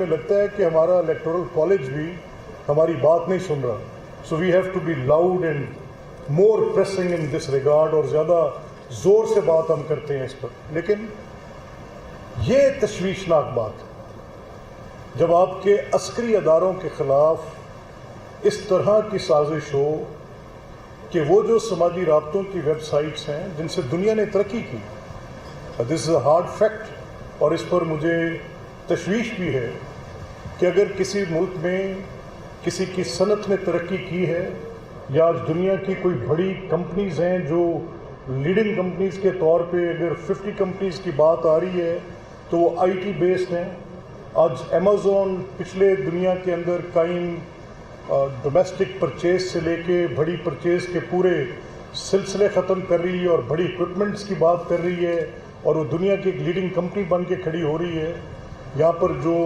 हमें लगता है कि हमारा इलेक्टोरल कॉलेज भी हमारी बात नहीं सुन रहा. So we have to be loud and more pressing in this regard, और ज़्यादा ज़ोर से बात हम करते हैं इस पर. लेकिन ये तशवीशनाक बात है जब आपके अस्करी अदारों के ख़िलाफ़ इस तरह की साजिश हो कि वो जो समाजी राब्तों की वेबसाइट्स हैं जिनसे दुनिया ने तरक्की की, this is a hard fact, और इस पर मुझे तशवीश भी है कि अगर किसी मुल्क में किसी की सनत ने तरक्की की है, या आज दुनिया की कोई बड़ी कंपनीज़ हैं जो लीडिंग कंपनीज़ के तौर पे अगर 50 कंपनीज़ की बात आ रही है तो वो आईटी बेस्ड हैं. आज अमेज़ॉन पिछले दुनिया के अंदर कायम डोमेस्टिक परचेज से लेके बड़ी परचेज के पूरे सिलसिले ख़त्म कर रही है और बड़ी इक्विपमेंट्स की बात कर रही है, और वो दुनिया की एक लीडिंग कंपनी बन के खड़ी हो रही है. यहाँ पर जो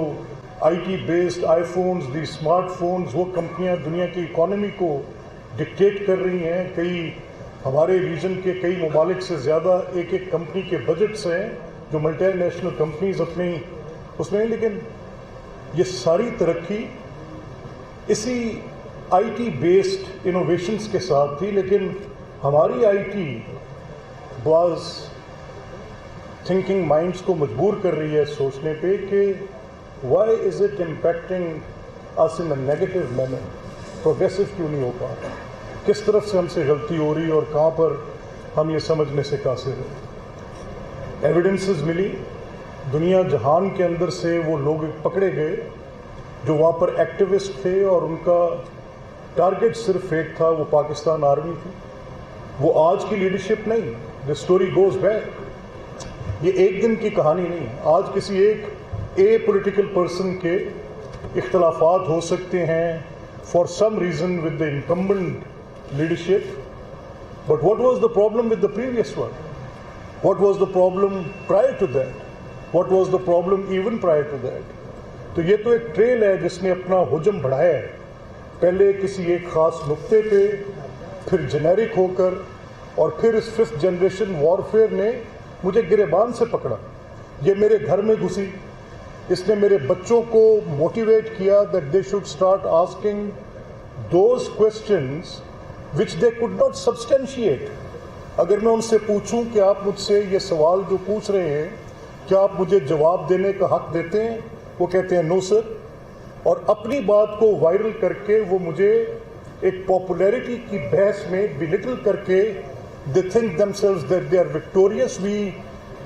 IT based iPhones, the smartphones, वो कंपनियाँ दुनिया की इकॉनमी को डिक्टेट कर रही हैं. कई हमारे रीजन के कई ममालिक से ज़्यादा एक एक कंपनी के बजट्स हैं जो मल्टी नेशनल कंपनीज अपनी उसमें. लेकिन ये सारी तरक्की इसी आईटी बेस्ड इनोवेशंस के साथ थी. लेकिन हमारी आईटी बाज़ थिंकिंग माइंड्स को मजबूर कर रही है सोचने पे कि why is it impacting us in a negative manner. Progressive क्यों नहीं हो पा रहा, किस तरफ से हमसे गलती हो रही है और कहाँ पर हम ये समझने से कासिर हैं. एविडेंसेस मिली, दुनिया जहान के अंदर से वो लोग पकड़े गए जो वहाँ पर एक्टिविस्ट थे और उनका टारगेट सिर्फ एक था, वो पाकिस्तान आर्मी थी. वो आज की लीडरशिप नहीं. The story goes back. ये एक दिन की कहानी नहीं. आज किसी एक पॉलिटिकल पर्सन के इख्तलाफात हो सकते हैं for some reason with the incumbent leadership, but what was the problem with the previous one? What was the problem prior to that? What was the problem even prior to that? तो ये तो एक trail है जिसने अपना हुजम बढ़ाया है, पहले किसी एक ख़ास नुक्ते पे, फिर जेनेरिक होकर, और फिर इस 5th जनरेशन वॉरफेयर ने मुझे गिरेबान से पकड़ा. ये मेरे घर में घुसी, इसने मेरे बच्चों को मोटिवेट किया that they should start asking those questions which they could not substantiate. अगर मैं उनसे पूछूं कि आप मुझसे ये सवाल जो पूछ रहे हैं क्या आप मुझे जवाब देने का हक देते हैं, वो कहते हैं नो सर. और अपनी बात को वायरल करके वो मुझे एक पॉपुलैरिटी की बहस में बिलिटल करके they think themselves that they are victorious, we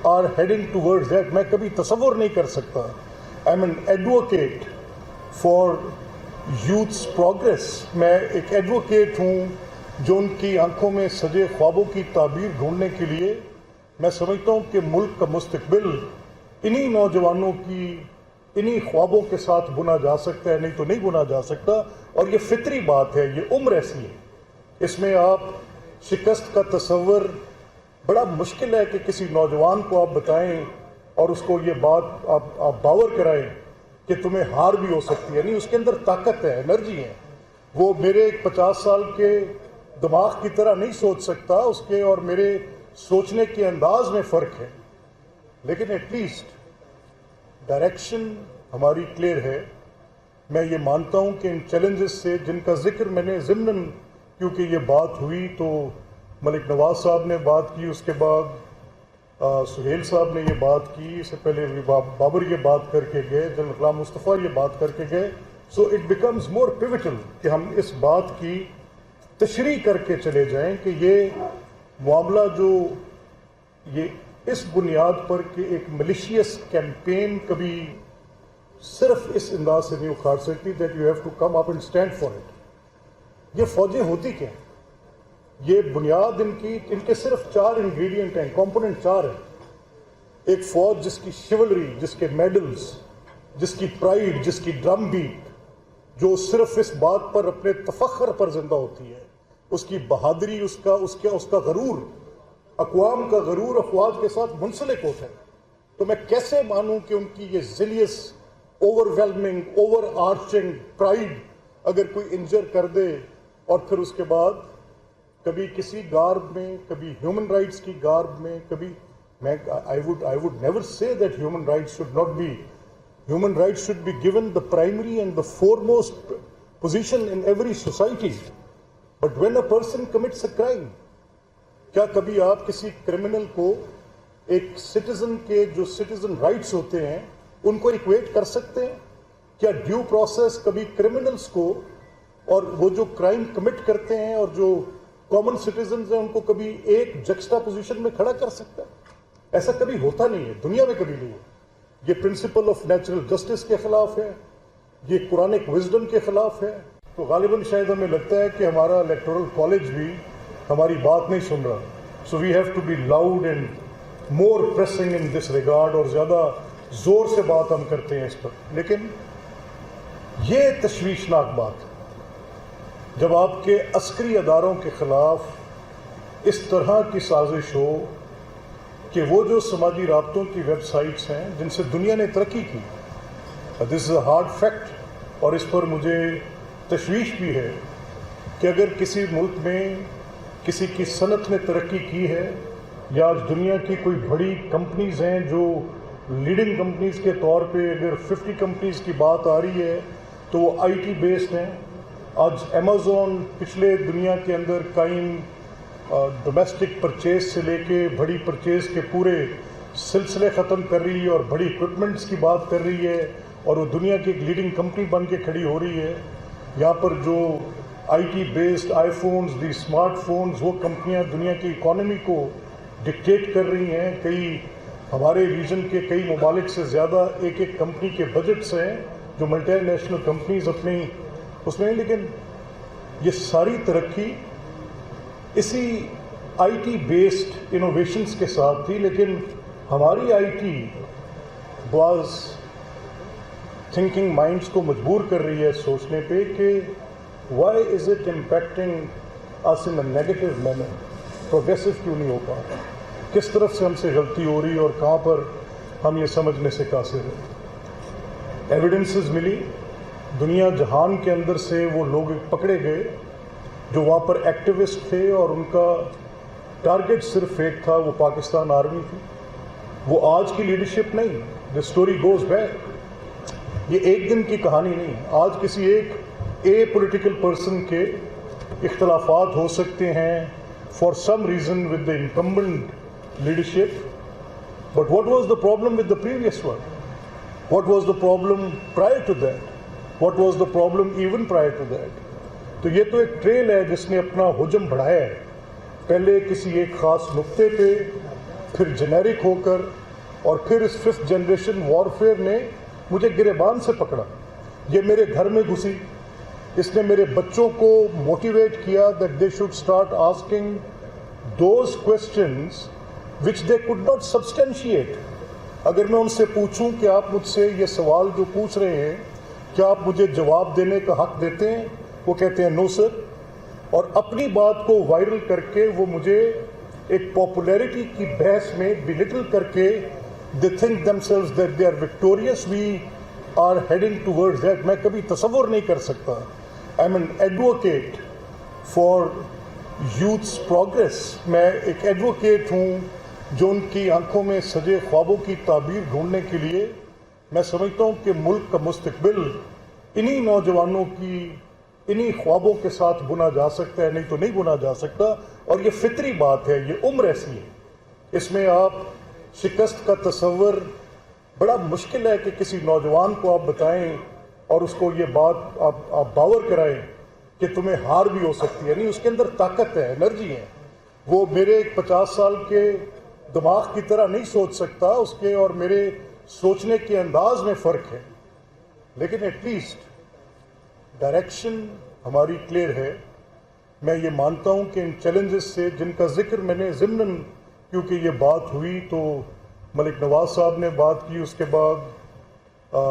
are heading towards that. मैं कभी तसव्वुर नहीं कर सकता. I am an advocate for youths progress. मैं एक एडवोकेट हूँ जो उनकी आंखों में सजे ख्वाबों की ताबीर ढूंढने के लिए मैं समझता हूँ कि मुल्क का मुस्तकबिल इन्हीं नौजवानों की इन्हीं ख्वाबों के साथ बुना जा सकता है, नहीं तो नहीं बुना जा सकता. और ये फितरी बात है, ये उम्र ऐसी है, इसमें आप शिकस्त का तसव्वुर बड़ा मुश्किल है कि किसी नौजवान को आप बताएं और उसको ये बात आप बावर कराएं कि तुम्हें हार भी हो सकती है. नहीं, उसके अंदर ताकत है, एनर्जी है. वो मेरे 50 साल के दिमाग की तरह नहीं सोच सकता, उसके और मेरे सोचने के अंदाज में फ़र्क है. लेकिन एटलीस्ट डायरेक्शन हमारी क्लियर है. मैं ये मानता हूँ कि इन चैलेंजेस से जिनका जिक्र मैंने ज़िम्नन, क्योंकि ये बात हुई तो मलिक नवाज साहब ने बात की, उसके बाद सुहेल साहब ने ये बात की, इससे पहले बाबर ये बात करके गए, जनरल गुलाम मुस्तफ़ा ये बात करके गए. So it becomes more pivotal कि हम इस बात की तशरीह करके चले जाएं कि ये मामला जो ये इस बुनियाद पर कि एक मलिशियस कैंपेन कभी सिर्फ इस अंदाज से नहीं उखाड़ सकती that you have to come up and stand for it. ये फौजें होती क्या, ये बुनियाद इनके सिर्फ 4 इंग्रेडिएंट हैं, कंपोनेंट 4 हैं. एक फौज जिसकी शिवलरी, जिसके मेडल्स, जिसकी प्राइड, जिसकी ड्रम बीट, जो सिर्फ इस बात पर अपने तफख्र पर जिंदा होती है, उसकी बहादुरी, उसका गरूर, अक़वाम का गरूर अफवाज के साथ मुंसलिक होता है. तो मैं कैसे मानूं कि उनकी ये ज़िलियस, ओवरवेलमिंग, ओवर आर्चिंग प्राइड अगर कोई इंजर कर दे और फिर उसके बाद कभी किसी गार्ब में, कभी ह्यूमन राइट्स की गार्ब में, कभी मैं I would never say that human rights should not be Human rights should be given the primary and the foremost position in every society. But when a person commits a crime, क्या कभी आप किसी criminal को एक citizen के जो citizen rights होते हैं उनको इक्वेट कर सकते हैं? क्या ड्यू प्रोसेस कभी क्रिमिनल्स को और वो जो क्राइम कमिट करते हैं और जो कॉमन सिटीजन हैं उनको कभी एक जक्स्टा पोजीशन में खड़ा कर सकता है? ऐसा कभी होता नहीं है, दुनिया में कभी नहीं है। ये प्रिंसिपल ऑफ नेचुरल जस्टिस के खिलाफ है, ये कुरानिक विजडम के खिलाफ है। तो गालिबन शायद हमें लगता है कि हमारा इलेक्टोरल कॉलेज भी हमारी बात नहीं सुन रहा। So we have to be loud and more pressing in this regard, और ज़्यादा ज़ोर से बात हम करते हैं इस पर। लेकिन ये तशवीशनाक बात है जब आपके अस्करी अदारों के खिलाफ इस तरह की साजिश हो कि वो जो समाजी राब्तों की वेबसाइट्स हैं जिनसे दुनिया ने तरक्की की, this is a hard fact, और इस पर मुझे तशवीश भी है कि अगर किसी मुल्क में किसी की सनत ने तरक्की की है या आज दुनिया की कोई बड़ी कंपनीज़ हैं जो लीडिंग कंपनीज़ के तौर पे अगर 50 कंपनीज़ की बात आ रही है तो वो आईटी बेस्ड हैं। आज अमेज़ॉन पिछले दुनिया के अंदर कायम डोमेस्टिक परचेज से लेके बड़ी परचेज के पूरे सिलसिले ख़त्म कर रही है और बड़ी इक्विपमेंट्स की बात कर रही है, और वो दुनिया की एक लीडिंग कंपनी बन के खड़ी हो रही है। यहाँ पर जो IT based iPhones, the smartphones, वो कंपनियाँ दुनिया की इकॉनमी को डिक्टेट कर रही हैं। कई हमारे रीजन के कई ममालिक से ज़्यादा एक एक कंपनी के बजट्स हैं जो मल्टी नेशनल कंपनीज अपनी उसमें। लेकिन ये सारी तरक्की इसी आईटी बेस्ड इनोवेशंस के साथ थी, लेकिन हमारी आईटी वाज थिंकिंग माइंड्स को मजबूर कर रही है सोचने पे कि why is it impacting us in a negative manner, progressive क्यों नहीं हो पा रहा, किस तरफ से हमसे गलती हो रही है और कहाँ पर हम ये समझने से कासिर हैं। एविडेंसेस मिली, दुनिया जहान के अंदर से वो लोग पकड़े गए जो वहाँ पर एक्टिविस्ट थे और उनका टारगेट सिर्फ एक था, वो पाकिस्तान आर्मी थी, वो आज की लीडरशिप नहीं। द स्टोरी गोज बैक, ये एक दिन की कहानी नहीं। आज किसी एक पॉलिटिकल पर्सन के इख्तलाफात हो सकते हैं for some reason with the incumbent leadership, but what was the problem with the previous one? What was the problem prior to that? What was the problem even prior to that? तो ये तो एक trail है जिसने अपना हुजम बढ़ाया है, पहले किसी एक ख़ास नुक्ते पे, फिर जेनेरिक होकर, और फिर इस 5th जनरेशन वॉरफेयर ने मुझे गिरेबान से पकड़ा। ये मेरे घर में घुसी, इसने मेरे बच्चों को मोटिवेट किया that they should start asking those questions which they could not substantiate. अगर मैं उनसे पूछूं कि आप मुझसे ये सवाल जो पूछ रहे हैं क्या आप मुझे जवाब देने का हक देते हैं, वो कहते हैं नो सर, और अपनी बात को वायरल करके वो मुझे एक पॉपुलैरिटी की बहस में बिलिटल करके they think themselves that they are victorious, we are heading towards that. मैं कभी तसव्वुर नहीं कर सकता। I am an advocate for youths progress. मैं एक एडवोकेट हूँ जो उनकी आंखों में सजे ख्वाबों की ताबीर ढूंढने के लिए मैं समझता हूँ कि मुल्क का मुस्तकबिल इन्हीं नौजवानों की इन्हीं ख्वाबों के साथ बुना जा सकता है, नहीं तो नहीं बुना जा सकता। और ये फितरी बात है, ये उम्र ऐसी है, इसमें आप शिकस्त का तसव्वुर बड़ा मुश्किल है कि किसी नौजवान को आप बताएं और उसको ये बात आप बावर कराएं कि तुम्हें हार भी हो सकती है। नहीं, उसके अंदर ताकत है, एनर्जी है। वो मेरे 50 साल के दिमाग की तरह नहीं सोच सकता, उसके और मेरे सोचने के अंदाज में फ़र्क है, लेकिन एटलीस्ट डायरेक्शन हमारी क्लियर है। मैं ये मानता हूँ कि इन चैलेंजेस से जिनका जिक्र मैंने ज़िम्नन, क्योंकि ये बात हुई तो मलिक नवाज साहब ने बात की, उसके बाद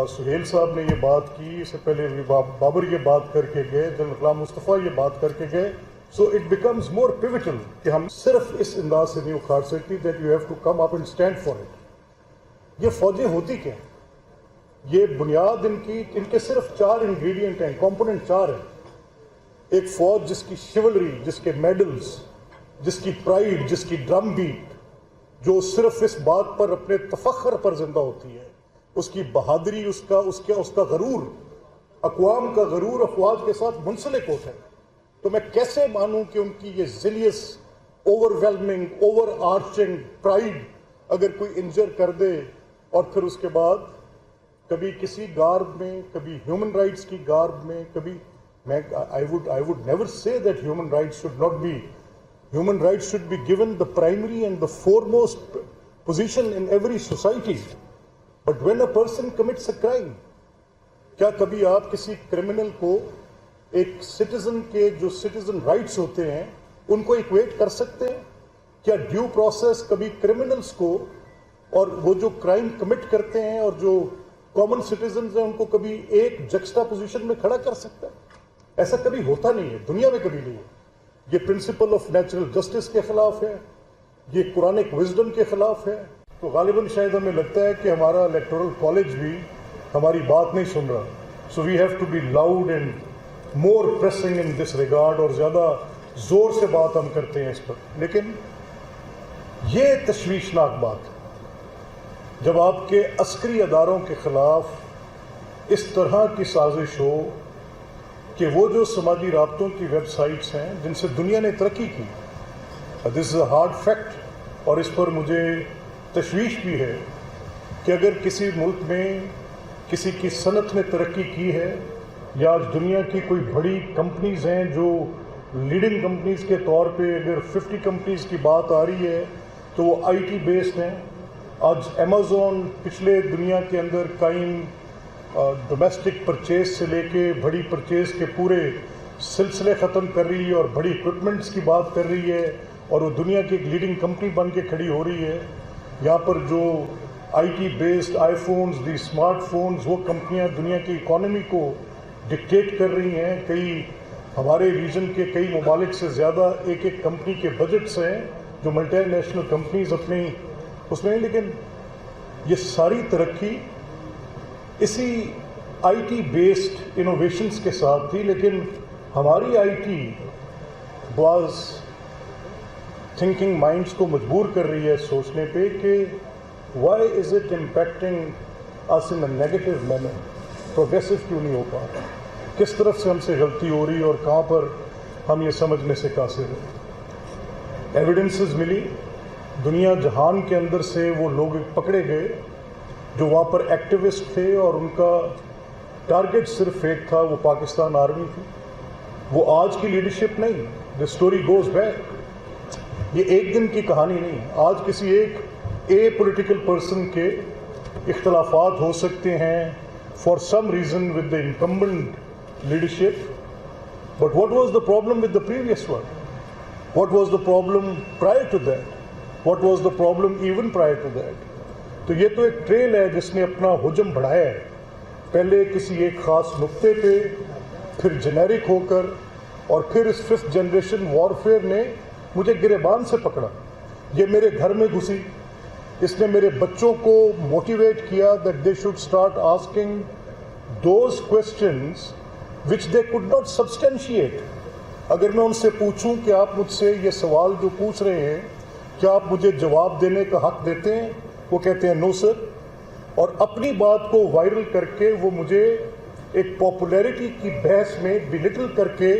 सुहेल साहब ने ये बात की, इससे पहले बाबर ये बात करके गए, जनरल गुलाम मुस्तफ़ा ये बात करके गए। So it becomes more pivotal कि हम सिर्फ इस अंदाज से नहीं उखाड़ सकती that you have to come up and stand for it. ये फौजें होती क्या, ये बुनियाद इनके सिर्फ 4 इंग्रेडिएंट हैं, कंपोनेंट 4 हैं। एक फौज जिसकी शिवलरी, जिसके मेडल्स, जिसकी प्राइड, जिसकी ड्रम बीट, जो सिर्फ इस बात पर अपने तफख्र पर जिंदा होती है اس کی بہادری، اس کا غرور، اقوام کا غرور افواج کے ساتھ منسلک ہوتا ہے، تو میں کیسے مانوں کہ ان کی یہ zealous, overwhelming, overarching pride اگر کوئی انجر کر دے اور پھر اس کے بعد کبھی کسی گارب میں، کبھی ہیومن رائٹس کی گارب میں، کبھی I would never say that human rights should be given the primary and the foremost position in every society. But when a person commits a crime, کیا کبھی آپ کسی کرمنل کو ایک سٹیزن کے جو سٹیزن رائٹس ہوتے ہیں ان کو ایکویٹ کر سکتے ہیں؟ کیا ڈیو پروسیس کبھی کرمنلز کو اور وہ جو کرائم کمٹ کرتے ہیں اور جو کامن سٹیزنز ہیں ان کو کبھی ایک جکسٹا پوزیشن میں کھڑا کر سکتا ہے؟ ایسا کبھی ہوتا نہیں ہے، دنیا میں کبھی نہیں ہے۔ یہ پرنسپل آف نیچرل جسٹس کے خلاف ہے، یہ قرآنک وزڈم کے خلاف ہے۔ تو غالباً شاید ہمیں لگتا ہے کہ ہمارا الیکٹورل کالج بھی ہماری بات نہیں سن رہا، so we have to be loud and more pressing in this regard, اور زیادہ زور سے بات ہم کرتے ہیں اس پر۔ لیکن یہ تشویشناک بات ہے جب آپ کے عسکری اداروں کے خلاف اس طرح کی سازش ہو کہ وہ جو سماجی رابطوں کی ویب سائٹس ہیں جن سے دنیا نے ترقی کی، دس از اے ہارڈ فیکٹ، اور اس پر مجھے تشویش بھی ہے کہ اگر کسی ملک میں کسی کی صنعت نے ترقی کی ہے، یا آج دنیا کی کوئی بڑی کمپنیز ہیں جو لیڈنگ کمپنیز کے طور پہ اگر 50 کمپنیز کی بات آ رہی ہے تو وہ آئی ٹی بیسڈ ہیں۔ آج امیزون پچھلے دنیا کے اندر قائم ڈومیسٹک پرچیز سے لے کے بڑی پرچیز کے پورے سلسلے ختم کر رہی ہے اور بڑی اکوپمنٹس کی بات کر رہی ہے، اور وہ دنیا کی ایک لیڈنگ کمپنی بن کے کھڑی ہو رہی ہے۔ یہاں پر جو I T based I phones, the smart phones, وہ کمپنیاں دنیا کی اکانومی کو ڈکٹیٹ کر رہی ہیں۔ کئی ہمارے ریجن کے کئی ممالک سے زیادہ ایک ایک کمپنی کے بجٹس ہیں جو ملٹی نیشنل کمپنیز اپنی اس میں، لیکن یہ ساری ترقی اسی آئی ٹی بیسڈ انوویشنز کے ساتھ تھی، لیکن ہماری آئی ٹی بعض تھنکنگ مائنڈس کو مجبور کر رہی ہے سوچنے پہ کہ why is it impacting us in a negative manner, progressive کیوں نہیں ہو پا رہا، کس طرف سے ہم سے غلطی ہو رہی ہے اور کہاں پر ہم یہ سمجھنے سے قاصر ہیں۔ ایویڈنسز ملی، دنیا جہان کے اندر سے وہ لوگ پکڑے گئے جو وہاں پر ایکٹیوسٹ تھے، اور ان کا ٹارگٹ صرف ایک تھا، وہ پاکستان آرمی تھی۔ وہ آج کی لیڈرشپ نہیں، دی اسٹوری گوز بیک، یہ ایک دن کی کہانی نہیں۔ آج کسی ایک پولیٹیکل پرسن کے اختلافات ہو سکتے ہیں for some reason with the incumbent leadership, but what was the problem with the previous one? What was the problem prior to that? What was the problem even prior to that? تو یہ تو ایک trail ہے جس نے اپنا حجم بڑھایا ہے، پہلے کسی ایک خاص نقطے پہ، پھر جنیرک ہو کر، اور پھر اس 5th جنریشن وارفیئر نے مجھے گریبان سے پکڑا، یہ میرے گھر میں گھسی، اس نے میرے بچوں کو موٹیویٹ کیا that they should start asking those questions which they could not substantiate. اگر میں ان سے پوچھوں کہ آپ مجھ سے یہ سوال جو پوچھ رہے ہیں کیا آپ مجھے جواب دینے کا حق دیتے ہیں؟ وہ کہتے ہیں نو سر، اور اپنی بات کو وائرل کر کے وہ مجھے ایک پاپولیرٹی کی بحث میں بلٹل کر کے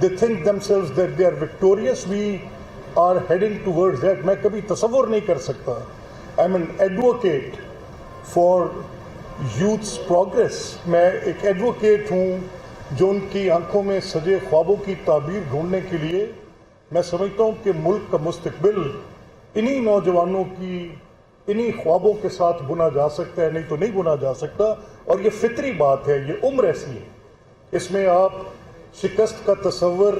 they think themselves that they are victorious, we are heading toward that. میں کبھی تصور نہیں کر سکتا، I am an advocate for youths progress, میں ایک ایڈوکیٹ ہوں جو ان کی آنکھوں میں سجے خوابوں کی تعبیر ڈھونڈنے کے لیے میں سمجھتا ہوں کہ ملک کا مستقبل انہی نوجوانوں کی انہی خوابوں کے ساتھ بنا جا سکتا ہے، نہیں تو نہیں بنا جا سکتا، اور یہ فطری بات ہے، یہ عمر ایسی ہے، اس میں آپ شکست کا تصور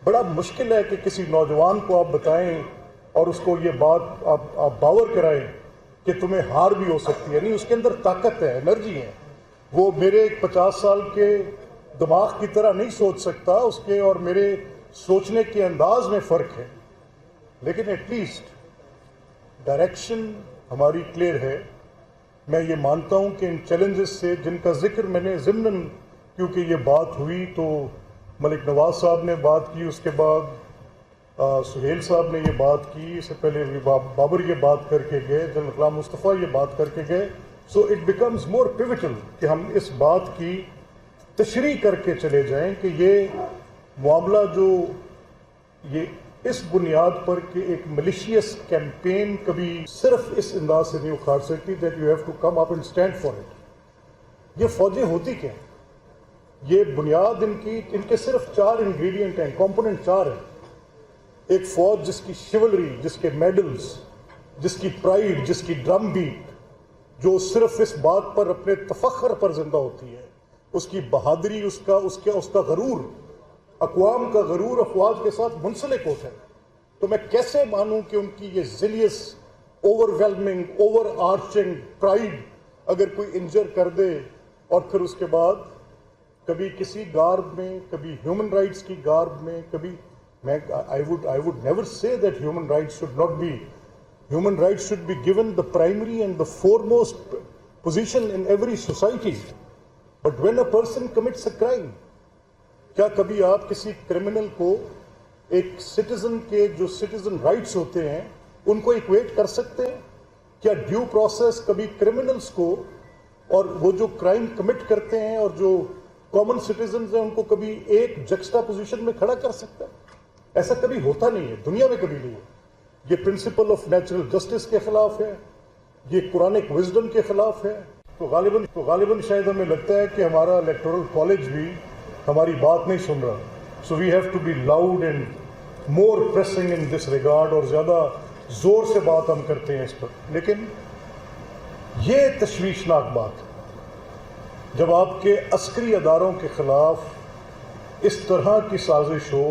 بڑا مشکل ہے کہ کسی نوجوان کو آپ بتائیں اور اس کو یہ بات آپ باور کرائیں کہ تمہیں ہار بھی ہو سکتی ہے، نہیں، اس کے اندر طاقت ہے، انرجی ہے، وہ میرے 50 سال کے دماغ کی طرح نہیں سوچ سکتا، اس کے اور میرے سوچنے کے انداز میں فرق ہے، لیکن ایٹ لیسٹ ڈائریکشن ہماری کلیئر ہے۔ میں یہ مانتا ہوں کہ ان چیلنجز سے جن کا ذکر میں نے ضمناً، کیونکہ یہ بات ہوئی تو ملک نواز صاحب نے بات کی، اس کے بعد سہیل صاحب نے یہ بات کی، اس سے پہلے بابر یہ بات کر کے گئے، جنرل غلام مصطفیٰ یہ بات کر کے گئے، सो इट बिकम्स मोर पिविटल कि हम इस बात की तशरीह करके चले जाएं कि ये मामला जो ये इस बुनियाद पर कि एक मलिशियस कैंपेन कभी सिर्फ इस अंदाज से नहीं उखाड़ सकती that you have to come up and stand for it. ये फौजें होती क्या हैं? ये बुनियाद इनके सिर्फ 4 इंग्रेडिएंट हैं, कंपोनेंट 4 हैं। एक फौज जिसकी शिवलरी, जिसके मेडल्स, जिसकी प्राइड, जिसकी ड्रम बीट, जो सिर्फ इस बात पर अपने तफख्र पर जिंदा होती है, उसकी बहादुरी, उसका गरूर, अक़वाम का गरूर अफवाज के साथ मुंसलिक होता है। तो मैं कैसे मानूं कि उनकी ये ज़िलियस, ओवरवेलमिंग, ओवर आर्चिंग प्राइड अगर कोई इंजर कर दे और फिर उसके बाद कभी किसी गार्ब में, कभी ह्यूमन राइट्स की गार्ब में, कभी I would never say that human rights should not be, human rights should be given the primary and the foremost position in every society. But when a person commits a crime, क्या कभी आप किसी criminal को एक citizen के जो citizen rights होते हैं उनको इक्वेट कर सकते हैं? क्या ड्यू प्रोसेस कभी क्रिमिनल्स को और वो जो क्राइम कमिट करते हैं और जो कॉमन सिटीजन्स हैं उनको कभी एक जक्स्टा पोजीशन में खड़ा कर सकता है? ऐसा कभी होता नहीं है, दुनिया में कभी नहीं है। ये प्रिंसिपल ऑफ नेचुरल जस्टिस के खिलाफ है, ये कुरानिक विजडम के खिलाफ है। तो गालिबन शायद हमें लगता है कि हमारा इलेक्टोरल कॉलेज भी हमारी बात नहीं सुन रहा। So we have to be loud and more pressing in this regard, और ज़्यादा ज़ोर से बात हम करते हैं इस पर। लेकिन ये तशवीशनाक बात है जब आपके अस्करी अदारों के ख़िलाफ़ इस तरह की साजिश हो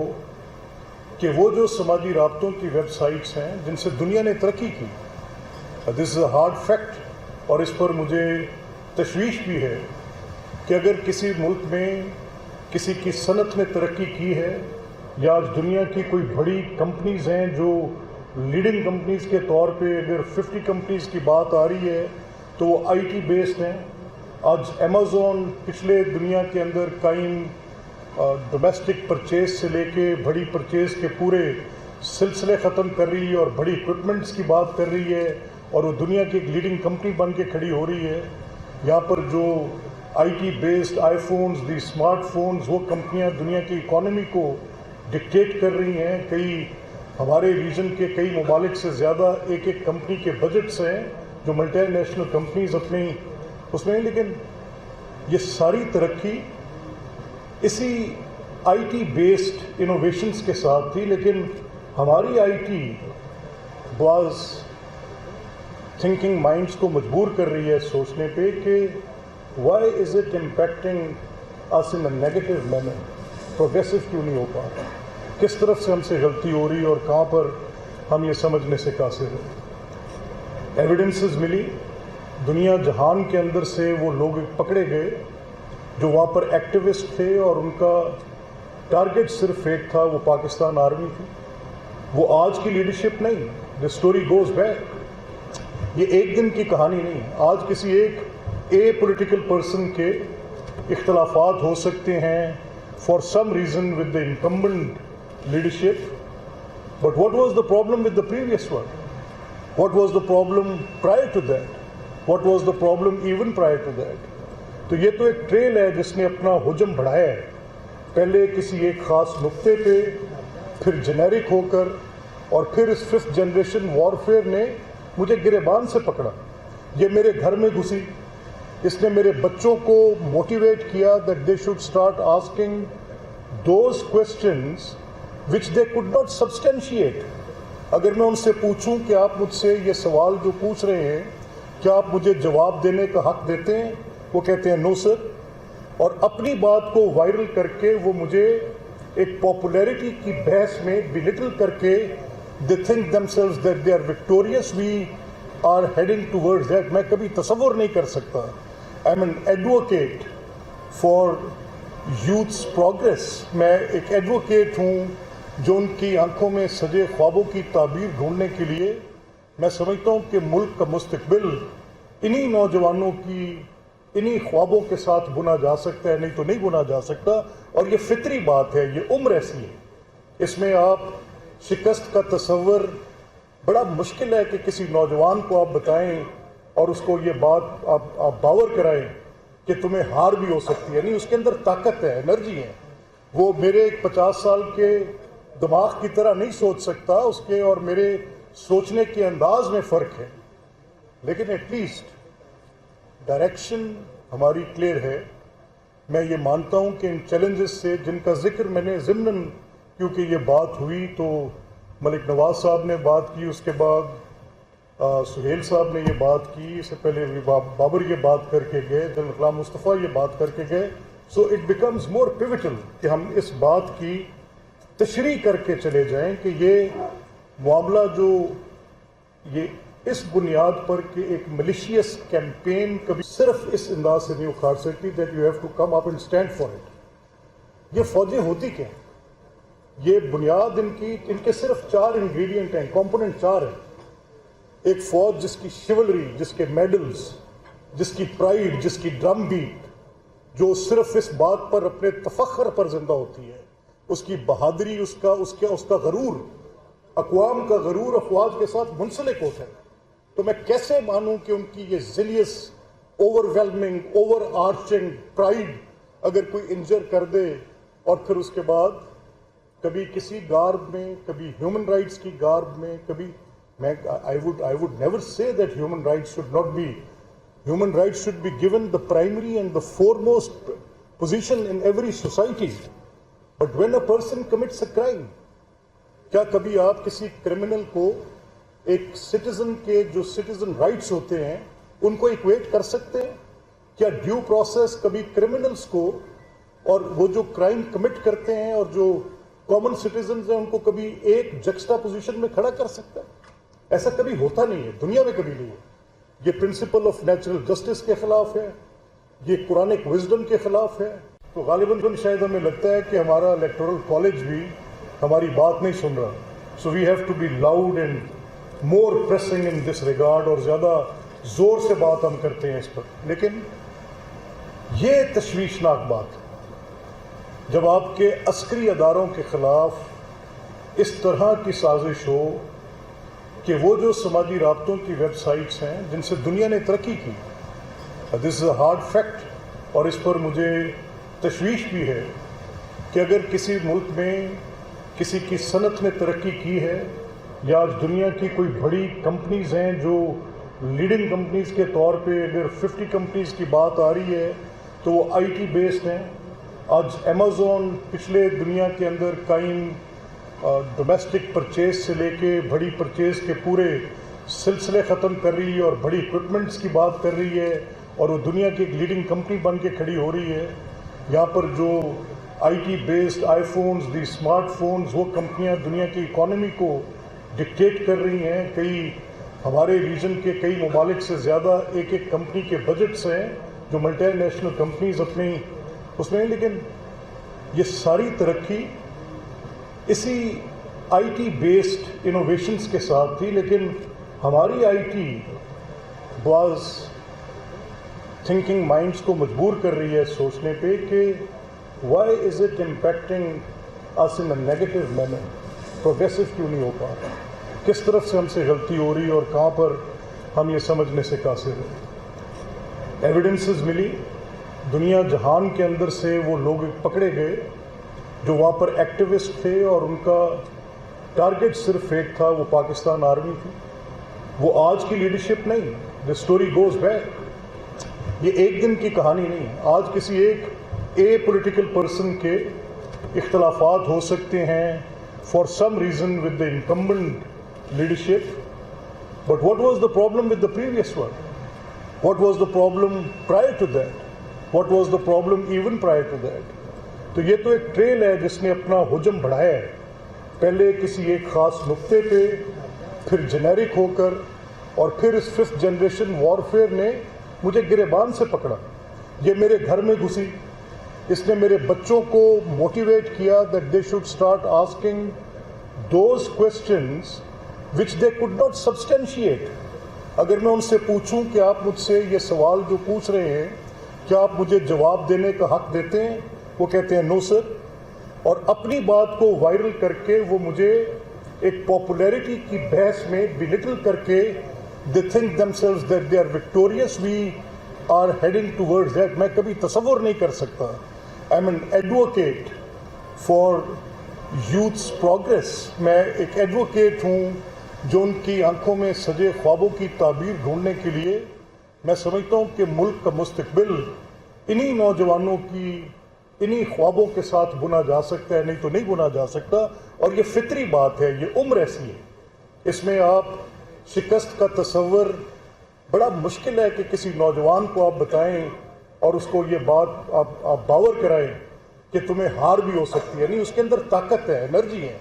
कि वो जो समाजी राब्तों की वेबसाइट्स हैं जिनसे दुनिया ने तरक्की की, this is a hard fact, और इस पर मुझे तशवीश भी है कि अगर किसी मुल्क में किसी की सनत ने तरक्की की है या आज दुनिया की कोई बड़ी कंपनीज़ हैं जो लीडिंग कंपनीज़ के तौर पे अगर 50 कंपनीज़ की बात आ रही है तो वो आईटी बेस्ड हैं। आज अमेज़ॉन पिछले दुनिया के अंदर कायम डोमेस्टिक परचेज से लेके बड़ी परचेज के पूरे सिलसिले ख़त्म कर रही है और बड़ी इक्विपमेंट्स की बात कर रही है, और वो दुनिया की एक लीडिंग कंपनी बन के खड़ी हो रही है। यहाँ पर जो IT based iPhones, the smartphones, वो कंपनियाँ दुनिया की इकॉनमी को डिक्टेट कर रही हैं। कई हमारे रीजन के कई ममालिक से ज़्यादा एक एक कंपनी के बजट्स हैं जो मल्टी नेशनल कंपनीज अपनी उसमें। लेकिन ये सारी तरक्की इसी आईटी बेस्ड इनोवेशंस के साथ थी, लेकिन हमारी आईटी बाज़ थिंकिंग माइंड्स को मजबूर कर रही है सोचने पे कि why is it impacting us in a negative manner, progressive क्यों नहीं हो पा रहा, किस तरफ से हमसे गलती हो रही है और कहाँ पर हम ये समझने से कासिर हैं। एविडेंसेस मिली, दुनिया जहान के अंदर से वो लोग पकड़े गए जो वहाँ पर एक्टिविस्ट थे और उनका टारगेट सिर्फ एक था, वो पाकिस्तान आर्मी थी। वो आज की लीडरशिप नहीं, द स्टोरी गोज बैक। ये एक दिन की कहानी नहीं। आज किसी एक पॉलिटिकल पर्सन के इख्तलाफात हो सकते हैं for some reason with the incumbent leadership, but what was the problem with the previous one? What was the problem prior to that? What was the problem even prior to that? तो ये तो एक trail है जिसने अपना हुजम बढ़ाया है, पहले किसी एक ख़ास नुक्ते पे, फिर जेनेरिक होकर, और फिर इस 5th जनरेशन वॉरफेयर ने मुझे गिरेबान से पकड़ा। ये मेरे घर में घुसी, इसने मेरे बच्चों को मोटिवेट किया that they should start asking those questions which they could not substantiate। अगर मैं उनसे पूछूं कि आप मुझसे ये सवाल जो पूछ रहे हैं क्या आप मुझे जवाब देने का हक देते हैं, वो कहते हैं नो सर, और अपनी बात को वायरल करके वो मुझे एक पॉपुलैरिटी की बहस में बिलिटल करके they think themselves that they are victorious, we are heading towards that. मैं कभी तसव्वुर नहीं कर सकता। I am an advocate for youths progress. मैं एक एडवोकेट हूँ जो उनकी आंखों में सजे ख्वाबों की ताबीर ढूंढने के लिए मैं समझता हूँ कि मुल्क का मुस्तकबिल इन्हीं नौजवानों की इन्हीं ख्वाबों के साथ बुना जा सकता है, नहीं तो नहीं बुना जा सकता। और ये फितरी बात है, ये उम्र ऐसी है, इसमें आप शिकस्त का तसव्वुर बड़ा मुश्किल है कि किसी नौजवान को आप बताएं اور اس کو یہ بات آپ باور کرائیں کہ تمہیں ہار بھی ہو سکتی ہے. نہیں، اس کے اندر طاقت ہے، انرجی ہے. وہ میرے 50 سال کے دماغ کی طرح نہیں سوچ سکتا، اس کے اور میرے سوچنے کے انداز میں فرق ہے، لیکن ایٹ لیسٹ ڈائریکشن ہماری کلیئر ہے. میں یہ مانتا ہوں کہ ان چیلنجز سے جن کا ذکر میں نے ضمناً، کیونکہ یہ بات ہوئی تو ملک نواز صاحب نے بات کی، اس کے بعد سہیل صاحب نے یہ بات کی، اس سے پہلے بابر یہ بات کر کے گئے، جنرل غلام مصطفیٰ یہ بات کر کے گئے. So it becomes more pivotal کہ ہم اس بات کی تشریح کر کے چلے جائیں کہ یہ معاملہ جو یہ اس بنیاد پر کہ ایک ملیشیس کیمپین کبھی صرف اس انداز سے نہیں اکھاڑ سکتی that you have to come up and stand for it. یہ فوجیں ہوتی کیا ہیں؟ یہ بنیاد ان کے صرف 4 انگریڈینٹ ہیں، کمپوننٹ 4 ہیں. ایک فوج جس کی شیولری، جس کے میڈلز، جس کی پرائیڈ، جس کی ڈرم بیٹ، جو صرف اس بات پر اپنے تفخر پر زندہ ہوتی ہے، اس کی بہادری، اس کا غرور، اقوام کا غرور افواج کے ساتھ منسلک ہوتا ہے. تو میں کیسے مانوں کہ ان کی یہ zealous, overwhelming, overarching pride اگر کوئی انجر کر دے اور پھر اس کے بعد کبھی کسی گارب میں، کبھی ہیومن رائٹس کی گارب میں، کبھی I would never say that human rights should be given the primary and the foremost position in every society. But when a person commits a crime, کیا کبھی آپ کسی کرمنل کو ایک سٹیزن کے جو سٹیزن رائٹس ہوتے ہیں ان کو ایکویٹ کر سکتے ہیں؟ کیا ڈیو پروسیس کبھی کرمنلز کو اور وہ جو کرائم کمٹ کرتے ہیں اور جو کامن سٹیزنز ہیں ان کو کبھی ایک جکسٹا پوزیشن میں کھڑا کر سکتا ہے؟ ایسا کبھی ہوتا نہیں ہے، دنیا میں کبھی نہیں ہے. یہ پرنسپل آف نیچرل جسٹس کے خلاف ہے، یہ قرآنک وزڈم کے خلاف ہے. تو غالباً شاید ہمیں لگتا ہے کہ ہمارا الیکٹورل کالج بھی ہماری بات نہیں سن رہا. So we have to be loud and more pressing in this regard, اور زیادہ زور سے بات ہم کرتے ہیں اس پر. لیکن یہ تشویشناک بات ہے جب آپ کے عسکری اداروں کے خلاف اس طرح کی سازش ہو کہ وہ جو سماجی رابطوں کی ویب سائٹس ہیں جن سے دنیا نے ترقی کی، دس از اے ہارڈ فیکٹ، اور اس پر مجھے تشویش بھی ہے کہ اگر کسی ملک میں کسی کی صنعت نے ترقی کی ہے، یا آج دنیا کی کوئی بڑی کمپنیز ہیں جو لیڈنگ کمپنیز کے طور پہ اگر 50 کمپنیز کی بات آ رہی ہے تو وہ آئی ٹی بیسڈ ہیں. آج امیزون پچھلے دنیا کے اندر قائم ڈومیسٹک پرچیز سے لے کے بڑی پرچیز کے پورے سلسلے ختم کر رہی ہے اور بڑی اکوپمنٹس کی بات کر رہی ہے، اور وہ دنیا کی ایک لیڈنگ کمپنی بن کے کھڑی ہو رہی ہے. یہاں پر جو I T based I phones, the smart phones, وہ کمپنیاں دنیا کی اکانومی کو ڈکٹیٹ کر رہی ہیں. کئی ہمارے ریجن کے کئی ممالک سے زیادہ ایک کمپنی کے بجٹس ہیں جو ملٹی نیشنل کمپنیز اپنی اس میں. لیکن یہ ساری ترقی اسی آئی ٹی بیسڈ انوویشنز کے ساتھ تھی. لیکن ہماری آئی ٹی بعض تھنکنگ مائنڈس کو مجبور کر رہی ہے سوچنے پہ کہ why is it impacting us in a negative manner. Progressive کیوں نہیں ہو پا رہا، کس طرف سے ہم سے غلطی ہو رہی ہے اور کہاں پر ہم یہ سمجھنے سے قاصر ہیں. ایویڈنسز ملی دنیا جہان کے اندر سے، وہ لوگ پکڑے گئے جو وہاں پر ایکٹیوسٹ تھے اور ان کا ٹارگٹ صرف ایک تھا، وہ پاکستان آرمی تھی. وہ آج کی لیڈرشپ نہیں. The story goes back. یہ ایک دن کی کہانی نہیں. آج کسی ایک پولیٹیکل پرسن کے اختلافات ہو سکتے ہیں for some reason with the incumbent leadership, but what was the problem with the previous one? What was the problem prior to that? What was the problem even prior to that? تو یہ تو ایک trail ہے جس نے اپنا حجم بڑھایا ہے، پہلے کسی ایک خاص نقطے پہ، پھر جنیرک ہو کر، اور پھر اس 5th جنریشن وارفیئر نے مجھے گریبان سے پکڑا. یہ میرے گھر میں گھسی، اس نے میرے بچوں کو موٹیویٹ کیا that they should start asking those questions which they could not substantiate. اگر میں ان سے پوچھوں کہ آپ مجھ سے یہ سوال جو پوچھ رہے ہیں کیا آپ مجھے جواب دینے کا حق دیتے ہیں؟ وہ کہتے ہیں نو سر، اور اپنی بات کو وائرل کر کے وہ مجھے ایک پاپولیرٹی کی بحث میں بلٹل کر کے they think themselves that they are victorious. We are heading towards that. मैं कभी तसव्वुर नहीं कर सकता. I'm an advocate for youth's progress. मैं एक एडवोकेट हूँ जो उनकी आंखों में सजे ख्वाबों की ताबीर ढूंढने के लिए मैं समझता हूँ कि मुल्क का मुस्तकबिल इन्हीं नौजवानों की इन्हीं ख्वाबों के साथ बुना जा सकता है, नहीं तो नहीं बुना जा सकता. और ये फितरी बात है, ये उम्र ऐसी है. इसमें आप शिकस्त का तसव्वुर बड़ा मुश्किल है कि किसी नौजवान को आप बताएं और उसको ये बात आप बावर कराएं कि तुम्हें हार भी हो सकती है. नहीं, उसके अंदर ताकत है, एनर्जी है.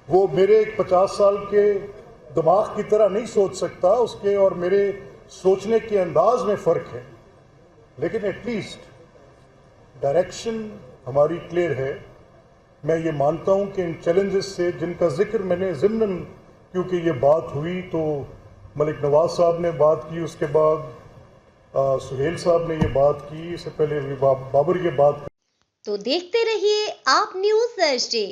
वो मेरे 50 साल के दिमाग की तरह नहीं सोच सकता. उसके और मेरे सोचने के अंदाज में फ़र्क है, लेकिन एटलीस्ट डायरेक्शन हमारी क्लियर है. मैं ये मानता हूँ कि इन चैलेंजेस से जिनका जिक्र मैंने ज़िम्नन, क्योंकि ये बात हुई तो मलिक नवाज साहब ने बात की, उसके बाद सुहेल साहब ने ये बात की, इससे पहले बाबर ये बात. तो देखते रहिए आप न्यूज़ थर्सडे.